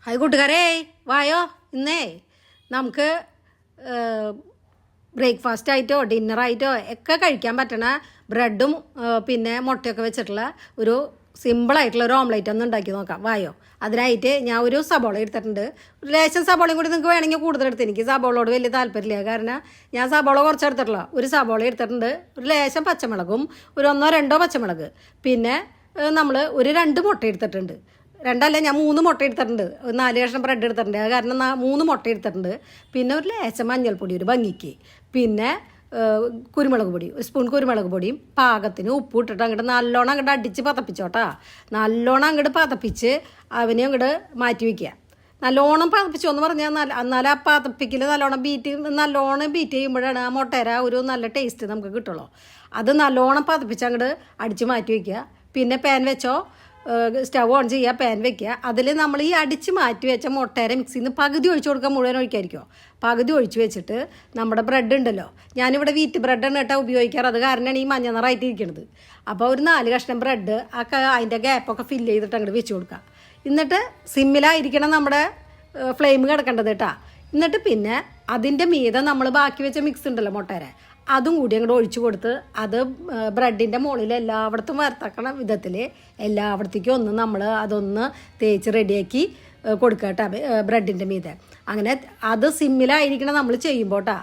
Hi കൂട്ടുകാരേ, വായോ. ഇന്നേ നമുക്ക് ബ്രേക്ക്ഫാസ്റ്റ് ആയിട്ടോ ഡിന്നറായിട്ടോ ഒക്കെ കഴിക്കാൻ പറ്റണ ബ്രെഡും പിന്നെ മുട്ടയൊക്കെ വെച്ചിട്ടുള്ള ഒരു സിമ്പിളായിട്ടുള്ള ഒരു ഓംലേറ്റ് ഒന്ന് ഉണ്ടാക്കി നോക്കാം. വായോ. അതിനായിട്ട് ഞാൻ ഒരു സബോള എടുത്തിട്ടുണ്ട്. ഒരു ലേശം സബോളയും കൂടി നിങ്ങൾക്ക് വേണമെങ്കിൽ കൂടുതൽ എടുത്ത്. എനിക്ക് സബോളയോട് വലിയ താല്പര്യമില്ല, കാരണം ഞാൻ സബോള കുറച്ച് എടുത്തിട്ടുള്ള ഒരു സബോള എടുത്തിട്ടുണ്ട്. ഒരു ലേശം പച്ചമുളകും ഒരു 1-2 പച്ചമുളക്, പിന്നെ നമ്മൾ ഒരു 2 മുട്ട എടുത്തിട്ടുണ്ട്. 2 ഞാൻ 3 മുട്ട എടുത്തിട്ടുണ്ട്. 4 കഷ്ണം ബ്രെഡ് എടുത്തിട്ടുണ്ട്, അത് കാരണം 3 മുട്ട എടുത്തിട്ടുണ്ട്. പിന്നെ ഒരു ലേശം മഞ്ഞൾപ്പൊടി ഒരു ഭംഗിക്ക്, പിന്നെ കുരുമുളക് പൊടി, ഒരു സ്പൂൺ കുരുമുളക് പൊടിയും പാകത്തിന് ഉപ്പ് ഇട്ടിട്ട് അങ്ങോട്ട് നല്ലോണം അങ്ങോട്ട് അടിച്ച് പതപ്പിച്ചോട്ടാ. നല്ലോണം അങ്ങോട്ട് പതപ്പിച്ച് അവനെ അങ്ങോട്ട് മാറ്റി വയ്ക്കുക. നല്ലോണം പതപ്പിച്ചോ എന്ന് പറഞ്ഞാൽ എന്നാൽ ആ പതപ്പിക്കൽ നല്ലോണം ബീറ്റ് ചെയ്യുമ്പോഴാണ് ആ മുട്ടേര ഒരു നല്ല ടേസ്റ്റ് നമുക്ക് കിട്ടുള്ളൂ. അത് നല്ലോണം പതപ്പിച്ച് അങ്ങോട്ട് അടിച്ച് മാറ്റി വയ്ക്കുക. പിന്നെ പാൻ വെച്ചോ, സ്റ്റവ് ഓൺ ചെയ്യുക, പാൻ വെക്കുക. അതിൽ നമ്മൾ ഈ അടിച്ച് മാറ്റി വെച്ച മുട്ടേരെ മിക്സിയിൽ നിന്ന് പകുതി ഒഴിച്ച് കൊടുക്കുക. മുഴുവൻ ഒഴിക്കായിരിക്കുമോ? പകുതി ഒഴിച്ച് വെച്ചിട്ട് നമ്മുടെ ബ്രെഡ് ഉണ്ടല്ലോ, ഞാനിവിടെ വീറ്റ് ബ്രെഡാണ് കേട്ടോ ഉപയോഗിക്കാറ്, അത് കാരണമാണ് ഈ മഞ്ഞ നിറമായിട്ട് ഇരിക്കുന്നത്. അപ്പോൾ ഒരു 4 കഷ്ണം ബ്രെഡ് അതിൻ്റെ ഗ്യാപ്പൊക്കെ ഫില്ല് ചെയ്തിട്ട് അങ്ങോട്ട് വെച്ച് കൊടുക്കുക. എന്നിട്ട് സിമ്മിലായിരിക്കണം നമ്മുടെ ഫ്ലെയിം കിടക്കേണ്ടത് കേട്ടോ. എന്നിട്ട് പിന്നെ അതിൻ്റെ മീതെ നമ്മൾ ബാക്കി വെച്ച മിക്സ് ഉണ്ടല്ലോ മുട്ടേരെ, അതും കൂടി അങ്ങോട്ട് ഒഴിച്ചു കൊടുത്ത് അത് ബ്രെഡിൻ്റെ മുകളിൽ എല്ലായിടത്തും വരത്തക്കണ വിധത്തിൽ എല്ലായിടത്തേക്കും ഒന്ന് നമ്മൾ അതൊന്ന് തേച്ച് റെഡിയാക്കി കൊടുക്കുക കേട്ടോ ബ്രെഡിൻ്റെ മീതെ. അങ്ങനെ അത് സിമ്മിലായിരിക്കണം നമ്മൾ ചെയ്യുമ്പോൾ കേട്ടോ.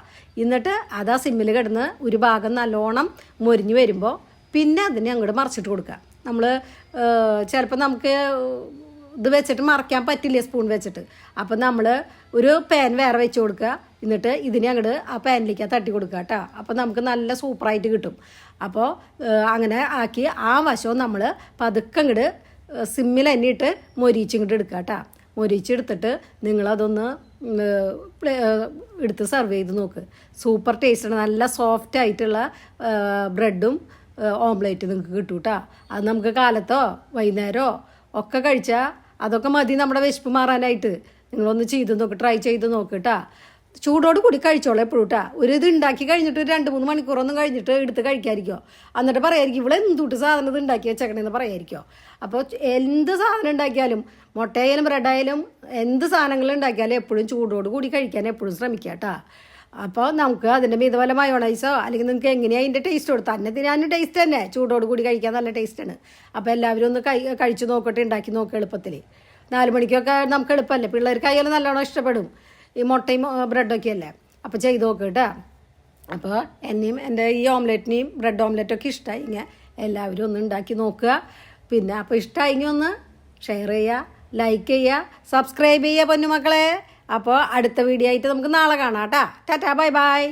എന്നിട്ട് അത് ആ സിമ്മിൽ കിടന്ന് ഒരു ഭാഗം നല്ലോണം മൊരിഞ്ഞ് വരുമ്പോൾ പിന്നെ അതിനെ അങ്ങോട്ട് മറിച്ചിട്ട് കൊടുക്കുക. നമ്മൾ ചിലപ്പോൾ നമുക്ക് ഇത് വെച്ചിട്ട് മറക്കാൻ പറ്റില്ല സ്പൂൺ വെച്ചിട്ട്. അപ്പം നമ്മൾ ഒരു പാൻ വേറെ വെച്ച് കൊടുക്കുക. എന്നിട്ട് ഇതിനെ അങ്ങോട്ട് ആ പാനിലേക്ക് തട്ടി കൊടുക്കുക കേട്ടോ. അപ്പോൾ നമുക്ക് നല്ല സൂപ്പറായിട്ട് കിട്ടും. അപ്പോൾ അങ്ങനെ ആക്കി ആ വശവും നമ്മൾ പതുക്കെ അങ്ങോട്ട് സിമ്മിൽ തന്നെ ഇട്ട് മൊരിച്ചിങ്ങോട്ട് എടുക്കുക കേട്ടോ. മൊരിച്ചെടുത്തിട്ട് നിങ്ങളതൊന്ന് എടുത്ത് സെർവ് ചെയ്ത് നോക്ക്. സൂപ്പർ ടേസ്റ്റാണ്. നല്ല സോഫ്റ്റ് ആയിട്ടുള്ള ബ്രെഡും ഓംലേറ്റ് നിങ്ങൾക്ക് കിട്ടും കേട്ടോ. അത് നമുക്ക് കാലത്തോ വൈകുന്നേരമോ ഒക്കെ കഴിച്ചാൽ അതൊക്കെ മതി നമ്മുടെ വിശപ്പ് മാറാനായിട്ട്. നിങ്ങളൊന്ന് ചെയ്ത് നോക്ക്, ട്രൈ ചെയ്ത് നോക്ക് കേട്ടോ. ചൂടോട് കൂടി കഴിച്ചോളൂ എപ്പോഴും കേട്ടോ. ഒരു ഇത് ഉണ്ടാക്കി കഴിഞ്ഞിട്ട് 2-3 മണിക്കൂറൊന്നും കഴിഞ്ഞിട്ട് എടുത്ത് കഴിക്കാതിരിക്കോ. എന്നിട്ട് പറയായിരിക്കും ഇവിടെ എന്തുട്ട് സാധനം ഇത് ഉണ്ടാക്കി വെച്ചേക്കണേന്ന് പറയായിരിക്കോ. അപ്പോൾ എന്ത് സാധനം ഉണ്ടാക്കിയാലും, മുട്ടയായാലും ബ്രെഡായാലും എന്ത് സാധനങ്ങൾ ഉണ്ടാക്കിയാലും എപ്പോഴും ചൂടോട് കൂടി കഴിക്കാൻ എപ്പോഴും ശ്രമിക്കുക കേട്ടോ. അപ്പോൾ നമുക്ക് അതിൻ്റെ മീത വല്ല മയോണൈസോ അല്ലെങ്കിൽ നിങ്ങൾക്ക് എങ്ങനെയാണ് അതിൻ്റെ ടേസ്റ്റ് കൊടുത്താൽ തന്നെ ഞാൻ ടേസ്റ്റ് തന്നെ ചൂടോട് കൂടി കഴിക്കാൻ നല്ല ടേസ്റ്റാണ്. അപ്പോൾ എല്ലാവരും ഒന്ന് കഴിച്ച് നോക്കട്ടെ, ഉണ്ടാക്കി നോക്കുക എളുപ്പത്തിൽ. 4 മണിക്കൊക്കെ നമുക്ക് എളുപ്പമല്ലേ, പിള്ളേർക്കായാലും നല്ലോണം ഇഷ്ടപ്പെടും ഈ മുട്ടയും ബ്രെഡൊക്കെ അല്ലേ. അപ്പോൾ ചെയ്ത് നോക്കുക കേട്ടോ. അപ്പോൾ എന്നെയും എൻ്റെ ഈ ഓംലെറ്റിനെയും ബ്രെഡ് ഓംലെറ്റൊക്കെ ഇഷ്ടമായി. ഇങ്ങനെ എല്ലാവരും ഒന്ന് ഉണ്ടാക്കി നോക്കുക. പിന്നെ അപ്പോൾ ഇഷ്ടമായി ഒന്ന് ഷെയർ ചെയ്യുക, ലൈക്ക് ചെയ്യുക, സബ്സ്ക്രൈബ് ചെയ്യുക പൊന്നുമക്കളെ. അപ്പോൾ അടുത്ത വീഡിയോ ആയിട്ട് നമുക്ക് നാളെ കാണാം കേട്ടോ. Tata, bye bye.